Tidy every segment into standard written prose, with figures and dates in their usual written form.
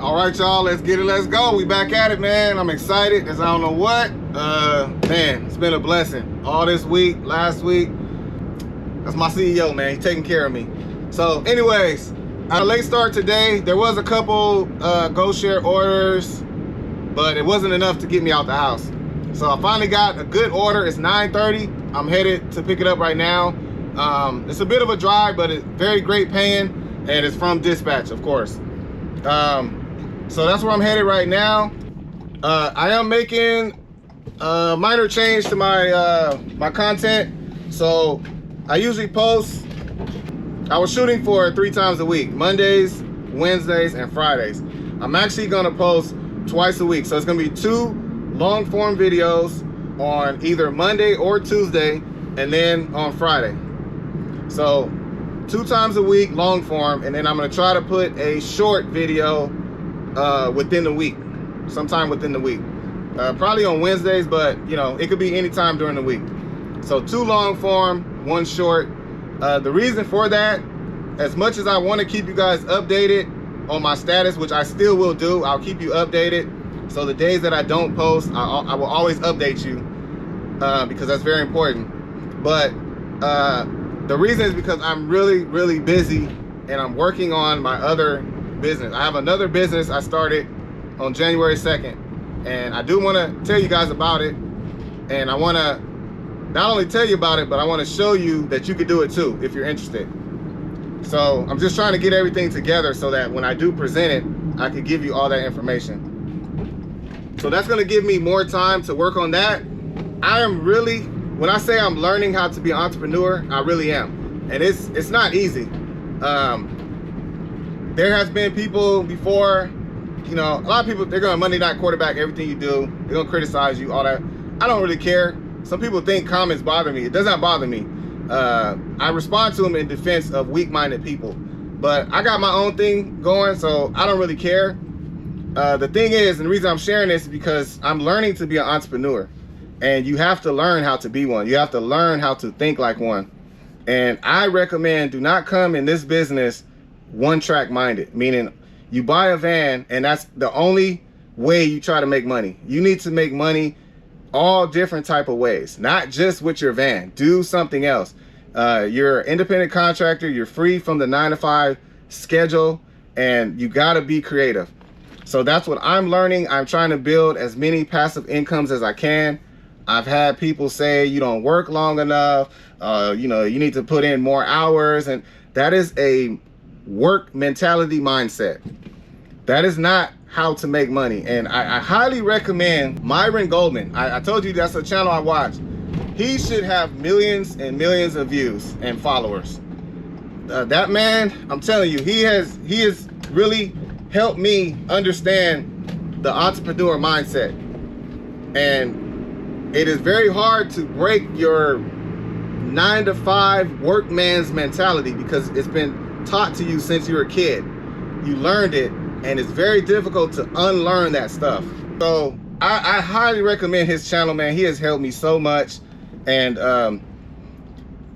All right, y'all, let's get it, let's go. We back at it, man. I'm excited because I don't know what. Man, it's been a blessing. All this week, last week. That's my CEO, man. He's taking care of me. So anyways, a late start today. There was a couple GoShare orders, but it wasn't enough to get me out the house. So I finally got a good order. It's 9:30. I'm headed to pick it up right now. It's a bit of a drive, but it's very great paying, and it's from Dispatch, of course. So that's where I'm headed right now. I am making a minor change to my my content. So I usually post, I was shooting for 3 times a week, Mondays, Wednesdays, and Fridays. I'm actually gonna post twice a week. So it's gonna be 2 long form videos on either Monday or Tuesday, and then on Friday. So 2 times a week, long form, and then I'm gonna try to put a short video within the week, sometime within the week. Probably on Wednesdays, but you know, it could be any time during the week. So 2 long form, 1 short. The reason for that, as much as I want to keep you guys updated on my status, which I still will do, I'll keep you updated. So the days that I don't post, I will always update you because that's very important. But the reason is because I'm really busy and I'm working on my other business. I have another business I started on January 2nd, and I do want to tell you guys about it. And I want to not only tell you about it, but I want to show you that you could do it too if you're interested. So I'm just trying to get everything together so that when I do present it, I can give you all that information. So that's going to give me more time to work on that. I am really, when I say I'm learning how to be an entrepreneur, I really am. And it's not easy. There has been people before, you know, a lot of people, they're going to Monday night quarterback everything you do. They're going to criticize you, all that. I don't really care. Some people think comments bother me. It does not bother me. I respond to them in defense of weak-minded people. But I got my own thing going, so I don't really care. The thing is, and the reason I'm sharing this is because I'm learning to be an entrepreneur. And you have to learn how to be one. You have to learn how to think like one. And I recommend do not come in this business one-track minded, meaning you buy a van and that's the only way you try to make money. You need to make money all different type of ways, not just with your van. Do something else. You're an independent contractor. You're free from the 9-to-5 schedule, and you got to be creative. So that's what I'm learning. I'm trying to build as many passive incomes as I can. I've had people say you don't work long enough. You know, you need to put in more hours, and that is a work mentality mindset. That is not how to make money. And I highly recommend Myron Goldman. I told you that's a channel I watch. He should have millions and millions of views and followers. That man, I'm telling you, he has really helped me understand the entrepreneur mindset. And it is very hard to break your 9-to-5 workman's mentality because it's been taught to you since you were a kid. You learned it, and it's very difficult to unlearn that stuff. So I highly recommend his channel, man. He has helped me so much. And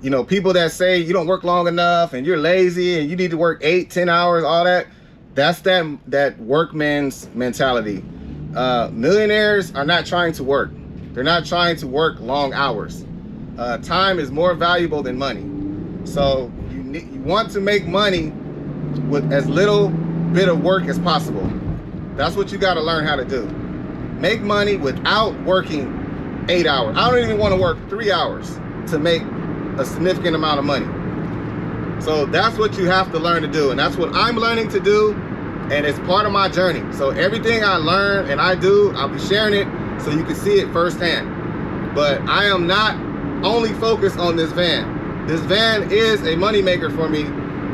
you know, people that say you don't work long enough and you're lazy and you need to work 8-10 hours, all that, that's that workman's mentality. Millionaires are not trying to work. They're not trying to work long hours. Time is more valuable than money. So you want to make money with as little bit of work as possible. That's what you got to learn how to do. Make money without working 8 hours. I don't even want to work 3 hours to make a significant amount of money. So that's what you have to learn to do, and that's what I'm learning to do, and it's part of my journey. So everything I learn and I do, I'll be sharing it so you can see it firsthand. But I am not only focused on this van. This van is a money maker for me,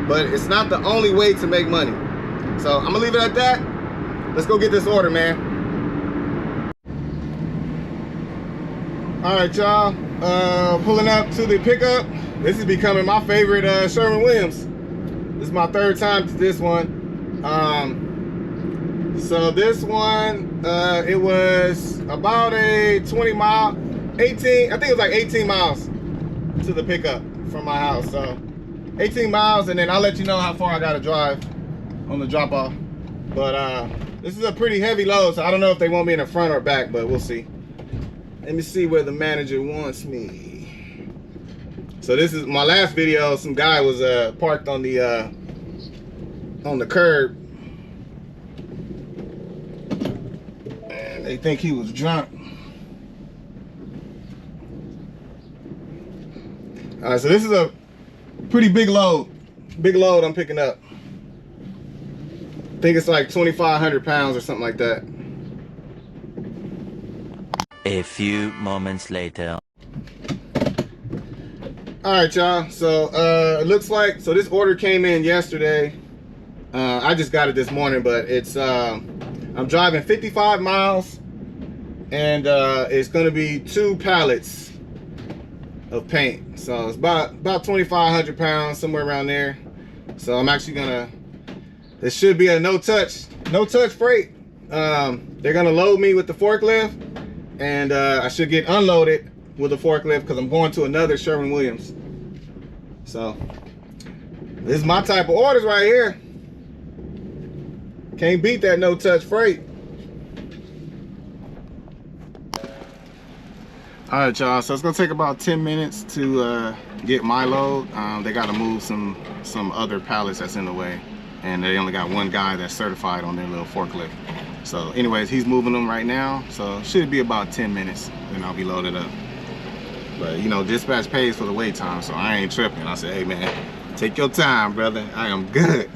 but it's not the only way to make money. So I'm gonna leave it at that. Let's go get this order, man. All right, y'all, pulling up to the pickup. This is becoming my favorite Sherwin-Williams. This is my 3rd time to this one. So this one, it was about a 20-mile, 18, I think it was like 18 miles to the pickup from my house. So 18 miles, and then I'll let you know how far I gotta drive on the drop off. But this is a pretty heavy load, so I don't know if they want me in the front or back, but we'll see. Let me see where the manager wants me. So this is my last video. Some guy was parked on the curb, and they think he was drunk. All right, so this is a pretty big load. Big load I'm picking up. I think it's like 2,500 pounds or something like that. A few moments later. All right, y'all. So it looks like, so this order came in yesterday. I just got it this morning, but it's I'm driving 55 miles, and it's gonna be 2 pallets of paint. So it's about 2,500 pounds, somewhere around there. So I'm actually gonna, this should be a no touch freight. They're gonna load me with the forklift, and I should get unloaded with the forklift because I'm going to another Sherwin-Williams. So this is my type of orders right here. Can't beat that no touch freight. All right, y'all, so it's gonna take about 10 minutes to get my load. They gotta move some other pallets that's in the way, and they only got one guy that's certified on their little forklift. So anyways, he's moving them right now, so it should be about 10 minutes, and I'll be loaded up. But you know, dispatch pays for the wait time, so I ain't tripping. I said, hey man, take your time, brother. I am good.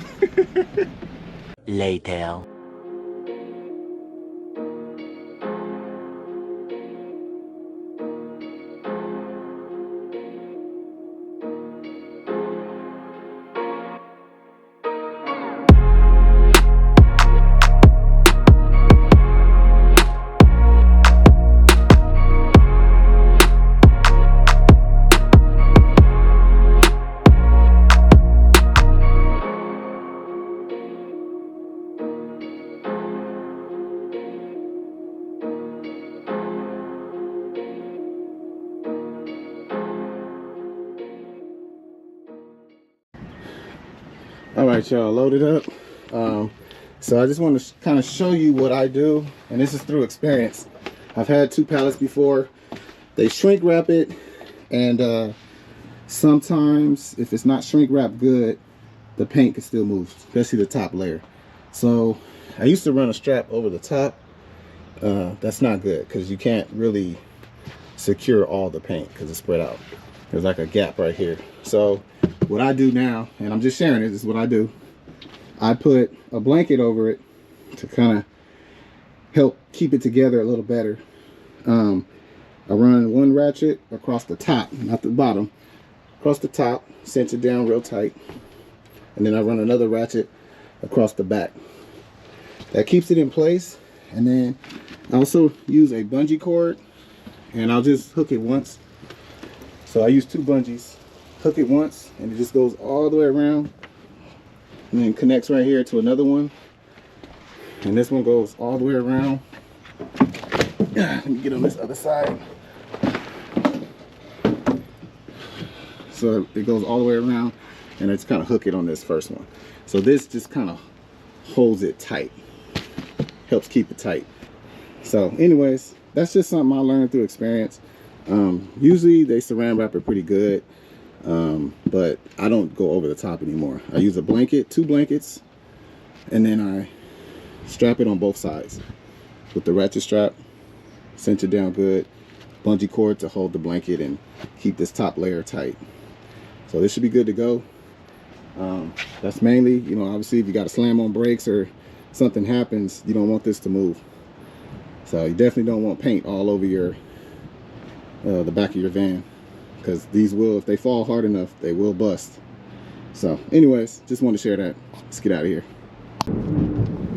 Later. All right, y'all, loaded up. So I just want to kind of show you what I do, and this is through experience. I've had 2 pallets before. They shrink wrap it, and sometimes if it's not shrink wrapped good, the paint can still move, especially the top layer. So I used to run a strap over the top. That's not good because you can't really secure all the paint because it's spread out. There's like a gap right here. So what I do now, and I'm just sharing it, this is what I do. I put a blanket over it to kind of help keep it together a little better. I run one ratchet across the top, not the bottom, across the top, cinch it down real tight. And then I run another ratchet across the back. That keeps it in place. And then I also use a bungee cord, and I'll just hook it once. So I use 2 bungees, hook it once, and it just goes all the way around, and then connects right here to another one. And this one goes all the way around. Let me get on this other side. So it goes all the way around, and I just kind of hook it on this first one. So this just kind of holds it tight, helps keep it tight. So anyways, that's just something I learned through experience. Usually they saran wrap it pretty good, but I don't go over the top anymore. I use a blanket, 2 blankets, and then I strap it on both sides with the ratchet strap, cinch it down good, bungee cord to hold the blanket and keep this top layer tight. So this should be good to go. That's mainly, you know, obviously if you got to slam on brakes or something happens, you don't want this to move. So you definitely don't want paint all over your the back of your van, because these will, if they fall hard enough, they will bust. So anyways, just want to share that. Let's get out of here.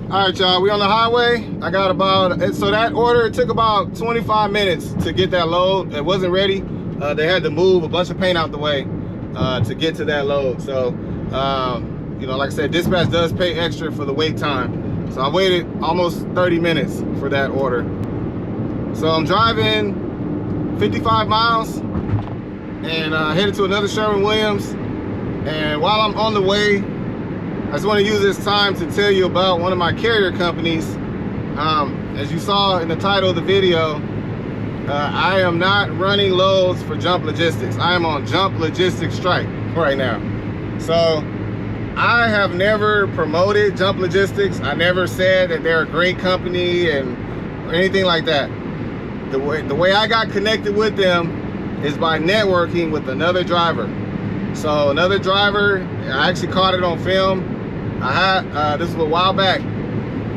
All right, y'all, we on the highway. I got about, so that order, it took about 25 minutes to get that load. It wasn't ready. They had to move a bunch of paint out the way to get to that load. So you know, like I said, dispatch does pay extra for the wait time. So I waited almost 30 minutes for that order. So I'm driving 55 miles and headed to another Sherwin-Williams. And while I'm on the way, I just want to use this time to tell you about one of my carrier companies. As you saw in the title of the video, I am not running loads for Jump Logistics. I am on Jump Logistics strike right now. So I have never promoted Jump Logistics. I never said that they're a great company or anything like that. The way I got connected with them is by networking with another driver. So another driver, I actually caught it on film. This was a while back,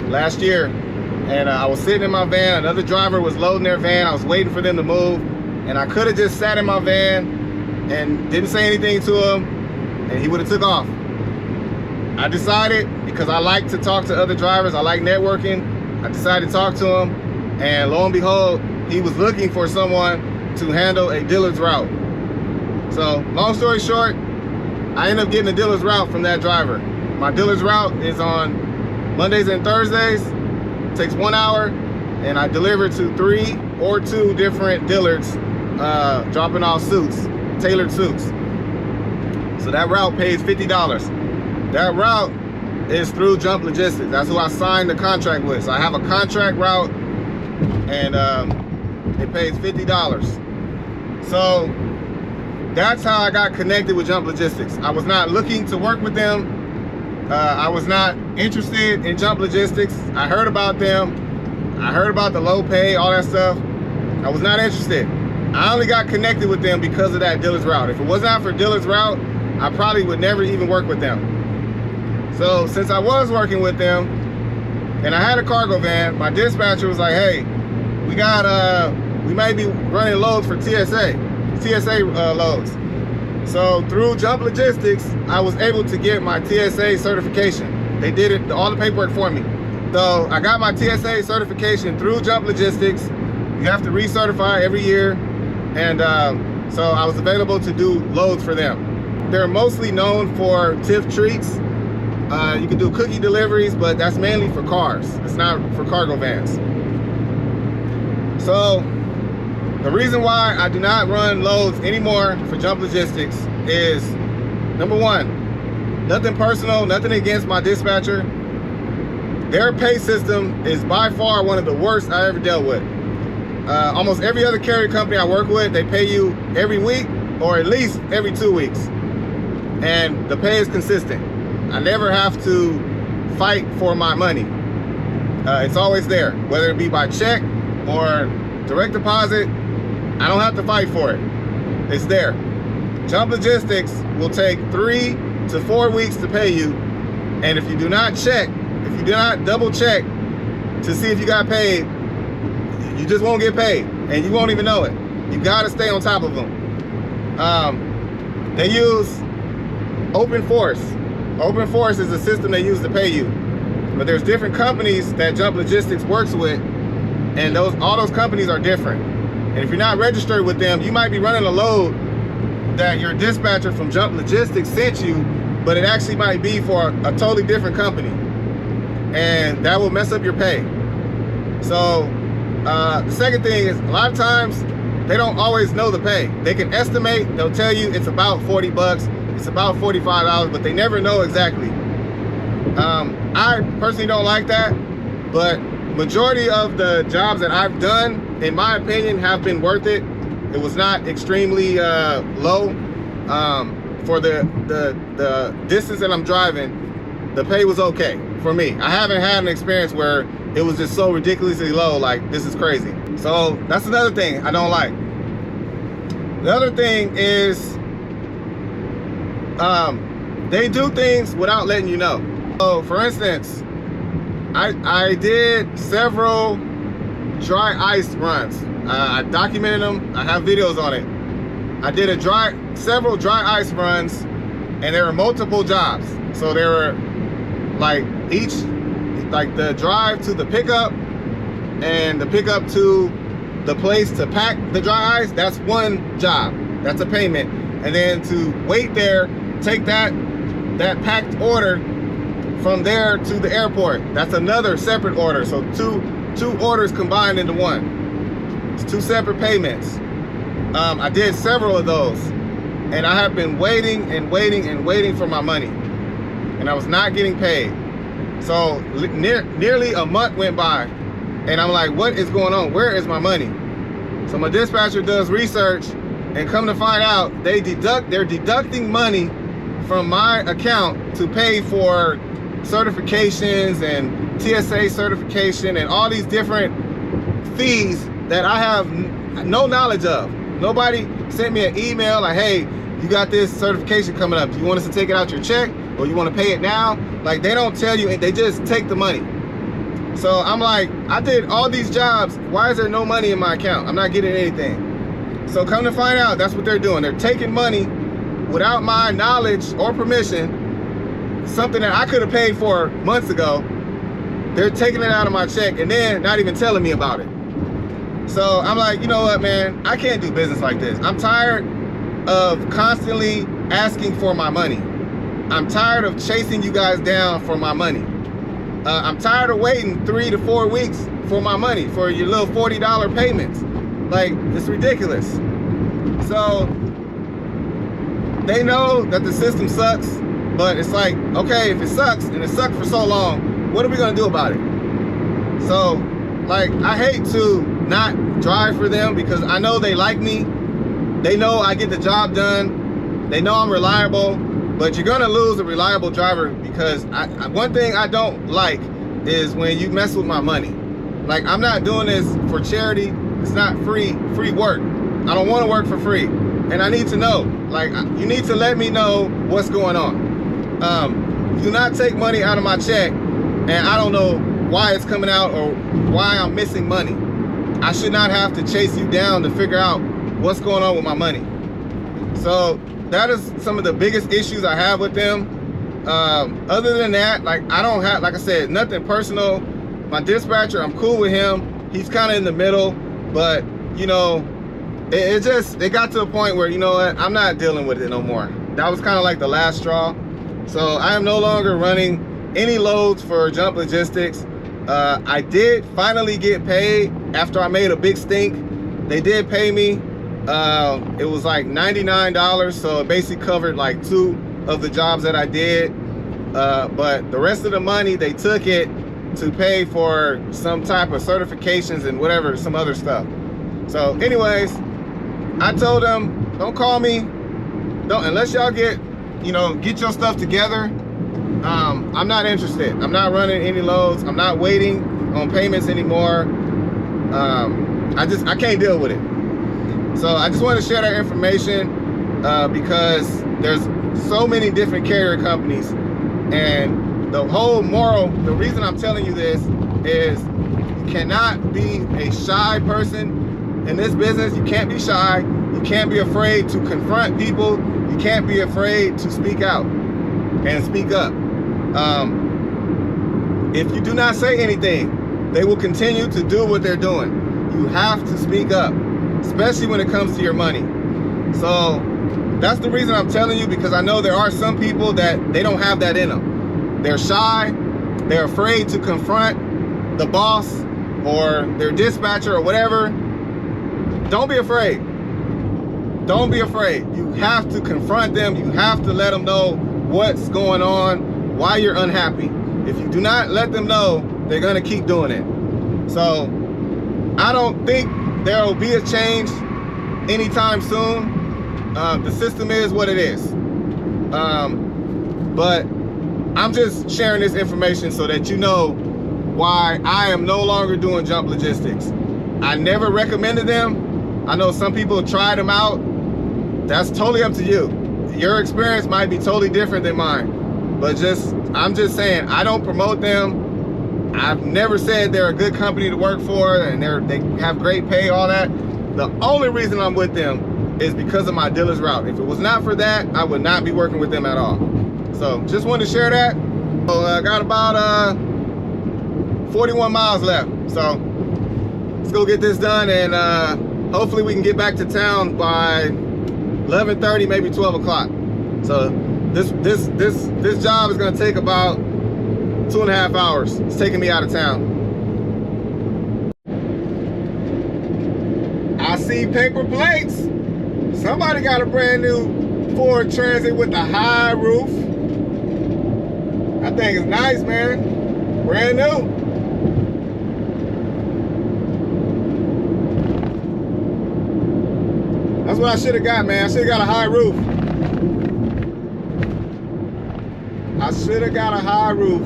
last year, and I was sitting in my van. Another driver was loading their van. I was waiting for them to move, and I could have just sat in my van and didn't say anything to him, and he would have took off. I decided, because I like to talk to other drivers, I like networking, I decided to talk to him, and lo and behold, he was looking for someone to handle a dealer's route. So long story short, I ended up getting a dealer's route from that driver. My dealer's route is on Mondays and Thursdays. It takes 1 hour, and I deliver to 3 or 2 different dealers, dropping off suits, tailored suits. So that route pays $50. That route is through Jump Logistics. That's who I signed the contract with. So I have a contract route, and it pays $50. So that's how I got connected with Jump Logistics. I was not looking to work with them. I was not interested in Jump Logistics. I heard about them. I heard about the low pay, all that stuff. I was not interested. I only got connected with them because of that dealer's route. If it was not for dealer's route, I probably would never even work with them. So since I was working with them and I had a cargo van, my dispatcher was like, hey, we might be running loads for TSA loads. So through Jump Logistics, I was able to get my TSA certification. They did it, all the paperwork for me. So I got my TSA certification through Jump Logistics. You have to recertify every year. And so I was available to do loads for them. They're mostly known for TIF treats. You can do cookie deliveries, but that's mainly for cars. It's not for cargo vans. So the reason why I do not run loads anymore for Jump Logistics is, number one, nothing personal, nothing against my dispatcher. Their pay system is by far one of the worst I ever dealt with. Almost every other carrier company I work with, they pay you every week or at least every 2 weeks. And the pay is consistent. I never have to fight for my money. It's always there, whether it be by check or direct deposit. I don't have to fight for it. It's there. Jump Logistics will take 3 to 4 weeks to pay you. And if you do not check, if you do not double check to see if you got paid, you just won't get paid and you won't even know it. You gotta stay on top of them. They use Open Force. Open Force is a system they use to pay you. But there's different companies that Jump Logistics works with, and all those companies are different. And if you're not registered with them, you might be running a load that your dispatcher from Jump Logistics sent you, but it actually might be for a totally different company. And that will mess up your pay. So the second thing is, a lot of times they don't always know the pay. They can estimate, they'll tell you it's about 40 bucks, it's about $45, but they never know exactly. I personally don't like that, but majority of the jobs that I've done, in my opinion, have been worth it. It was not extremely low. For the distance that I'm driving, the pay was okay for me. I haven't had an experience where it was just so ridiculously low, like this is crazy. So that's another thing I don't like. The other thing is they do things without letting you know. So for instance, I did several dry ice runs. I documented them. I have videos on it. I did several dry ice runs, and there were multiple jobs. So there were like the drive to the pickup and the pickup to the place to pack the dry ice. That's one job. That's a payment. And then to wait there, take that packed order from there to the airport. That's another separate order. So two orders combined into one. It's 2 separate payments. I did several of those, and I have been waiting and waiting and waiting for my money. and I was not getting paid. So nearly a month went by, and I'm like, what is going on? Where is my money? So my dispatcher does research, and come to find out, they're deducting money from my account to pay for certifications and TSA certification and all these different fees that I have no knowledge of. Nobody sent me an email like, hey, you got this certification coming up. Do you want us to take it out your check, or you want to pay it now? Like, they don't tell you, and they just take the money. So I'm like, I did all these jobs. Why is there no money in my account? I'm not getting anything. So come to find out, that's what they're doing. They're taking money without my knowledge or permission, something that I could have paid for months ago. They're taking it out of my check and then not even telling me about it. So I'm like, you know what, man? I can't do business like this. I'm tired of constantly asking for my money. I'm tired of chasing you guys down for my money. I'm tired of waiting 3 to 4 weeks for my money, for your little $40 payments. Like, it's ridiculous. So they know that the system sucks, but it's like, okay, if it sucks and it sucked for so long, what are we gonna do about it? So, like, I hate to not drive for them because I know they like me. They know I get the job done. They know I'm reliable, but you're gonna lose a reliable driver because one thing I don't like is when you mess with my money. Like, I'm not doing this for charity. It's not free work. I don't wanna work for free. And I need to know, like, you need to let me know what's going on. Do not take money out of my check and I don't know why it's coming out or why I'm missing money. I should not have to chase you down to figure out what's going on with my money. So that is some of the biggest issues I have with them. Other than that, like, I don't have, like I said, nothing personal. My dispatcher, I'm cool with him. He's kind of in the middle, but you know, it got to a point where, you know what, I'm not dealing with it no more. That was kind of like the last straw. So I am no longer running any loads for Jump Logistics. I did finally get paid after I made a big stink. They did pay me. It was like $99, so it basically covered like 2 of the jobs that I did. But the rest of the money, they took it to pay for some type of certifications and whatever, some other stuff. So anyways, I told them, don't call me. Don't, unless y'all get your stuff together. I'm not interested. I'm not running any loads. I'm not waiting on payments anymore. I can't deal with it. So I just want to share that information because there's so many different carrier companies, and the reason I'm telling you this is you cannot be a shy person in this business. You can't be shy. You can't be afraid to confront people. You can't be afraid to speak out and speak up. If you do not say anything, they will continue to do what they're doing. You have to speak up, especially when it comes to your money. So that's the reason I'm telling you, because I know there are some people that they don't have that in them. They're shy, they're afraid to confront the boss or their dispatcher or whatever. Don't be afraid. Don't be afraid. You have to confront them. You have to let them know what's going on, why you're unhappy. If you do not let them know, they're gonna keep doing it. So I don't think there will be a change anytime soon. The system is what it is. But I'm just sharing this information so that you know why I am no longer doing Jump Logistics. I never recommended them. I know some people tried them out. That's totally up to you. Your experience might be totally different than mine. But I'm just saying, I don't promote them. I've never said they're a good company to work for and they have great pay, all that. The only reason I'm with them is because of my dealer's route. If it was not for that, I would not be working with them at all. So just wanted to share that. So I got about 41 miles left. So let's go get this done, and hopefully we can get back to town by 11:30, maybe 12 o'clock. So this job is gonna take about 2.5 hours. It's taking me out of town. I see paper plates. Somebody got a brand new Ford Transit with a high roof. That thing is nice, man. Brand new. That's what I should have got, man. I should have got a high roof. I should have got a high roof.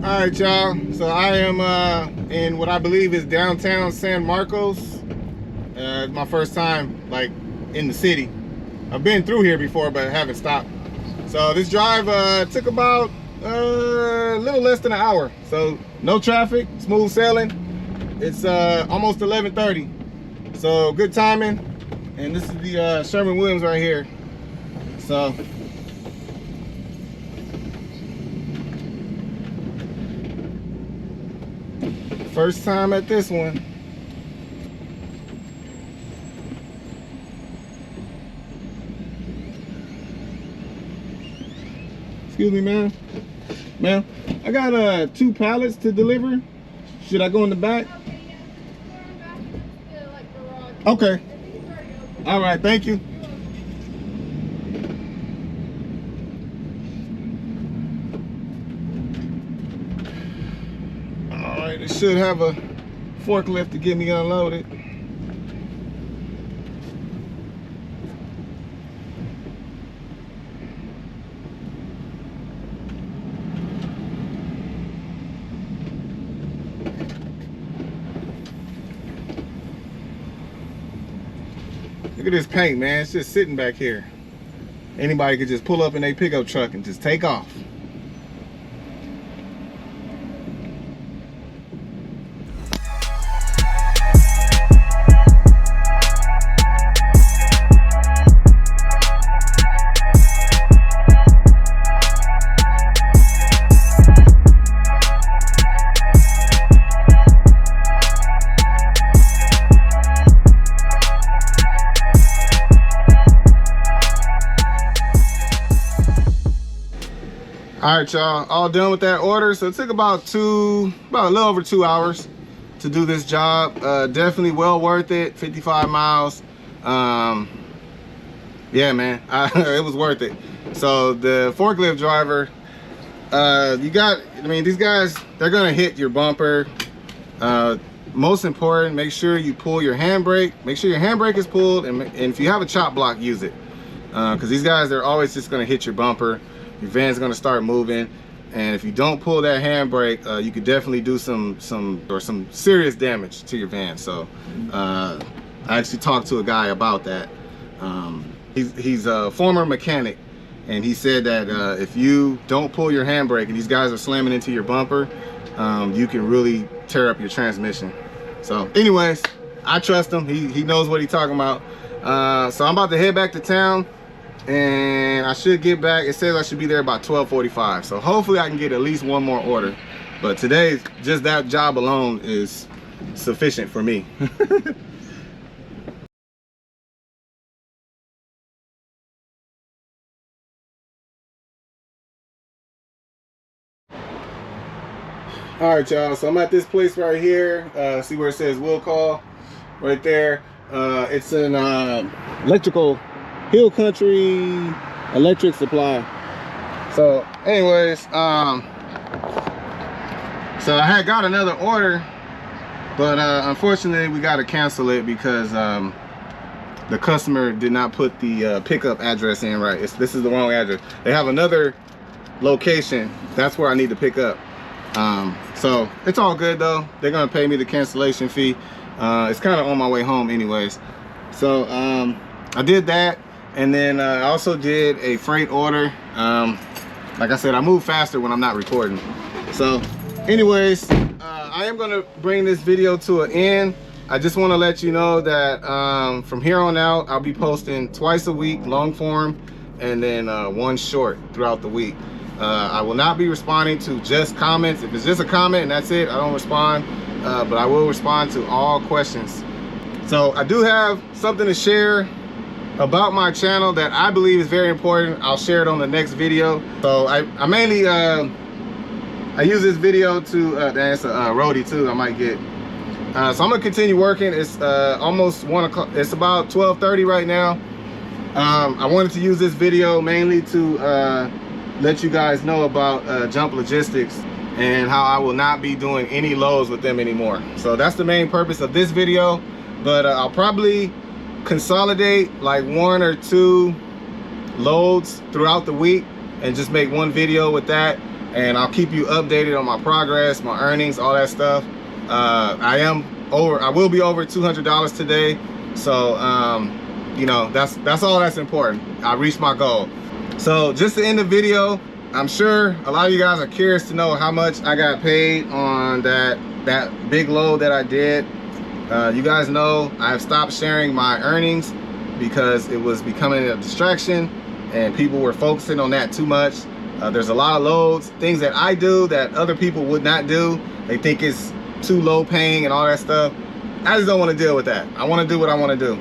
All right, y'all. So I am in what I believe is downtown San Marcos. It's my first time like in the city. I've been through here before, but I haven't stopped. So this drive took about a little less than an hour. So no traffic, smooth sailing. It's almost 11:30. So good timing. And this is the Sherwin-Williams right here. So first time at this one. Excuse me, ma'am. Ma'am, I got 2 pallets to deliver. Should I go in the back? Okay. All right, thank you. All right, it should have a forklift to get me unloaded. Look at this paint, man. It's just sitting back here. Anybody could just pull up in their pickup truck and just take off. All right, y'all, all done with that order. So it took about a little over 2 hours to do this job. Definitely well worth it. 55 miles. Yeah, man, it was worth it. So the forklift driver, these guys, they're gonna hit your bumper. Most important, make sure you pull your handbrake. Make sure your handbrake is pulled, and if you have a chop block, use it. Because these guys, they're always just gonna hit your bumper. Your van's gonna start moving, and if you don't pull that handbrake, you could definitely do some serious damage to your van. So I actually talked to a guy about that. He's a former mechanic, and he said that if you don't pull your handbrake and these guys are slamming into your bumper, you can really tear up your transmission. So anyways, I trust him. He knows what he's talking about. So I'm about to head back to town, and I should get back. It says I should be there about 12:45. So hopefully I can get at least one more order. But today, just that job alone is sufficient for me. All right, y'all, so I'm at this place right here. See where it says will call right there. It's an electrical Hill Country electric supply. So anyways, so I had got another order, but unfortunately we got to cancel it because the customer did not put the pickup address in right. This is the wrong address. They have another location. That's where I need to pick up. So it's all good though. They're gonna pay me the cancellation fee. It's kind of on my way home anyways. So I did that, and then I also did a freight order. Like I said, I move faster when I'm not recording. So anyways, I am gonna bring this video to an end. I just want to let you know that from here on out, I'll be posting twice a week, long form, and then one short throughout the week. I will not be responding to just comments. If it's just a comment and that's it, I don't respond, but I will respond to all questions. So I do have something to share about my channel that I believe is very important. I'll share it on the next video. So I mainly I use this video to that's a roadie too. I might get so I'm gonna continue working. It's almost 1 o'clock. It's about 12:30 right now. I wanted to use this video mainly to let you guys know about Jump Logistics and how I will not be doing any loads with them anymore. So that's the main purpose of this video. But I'll probably consolidate like 1 or 2 loads throughout the week and just make one video with that, and I'll keep you updated on my progress, my earnings, all that stuff. I will be over $200 today, so you know, that's all that's important. I reached my goal. So just to end the video, I'm sure a lot of you guys are curious to know how much I got paid on that big load that I did. You guys know I've stopped sharing my earnings because it was becoming a distraction and people were focusing on that too much. There's a lot of loads, things that I do that other people would not do. They think it's too low paying and all that stuff. I just don't want to deal with that. I want to do what I want to do.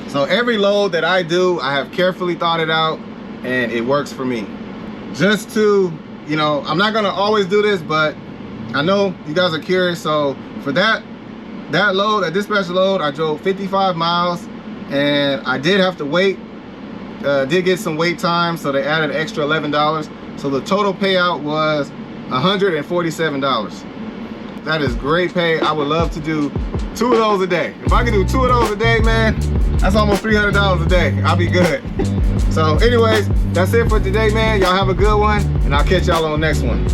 So every load that I do, I have carefully thought it out, and it works for me. Just to, you know, I'm not going to always do this, but I know you guys are curious. So for that load, that dispatch load, I drove 55 miles, and I did have to wait. Did get some wait time, so they added an extra $11. So the total payout was $147. That is great pay. I would love to do 2 of those a day. If I could do 2 of those a day, man, that's almost $300 a day. I'll be good. So anyways, that's it for today, man. Y'all have a good one, and I'll catch y'all on the next one.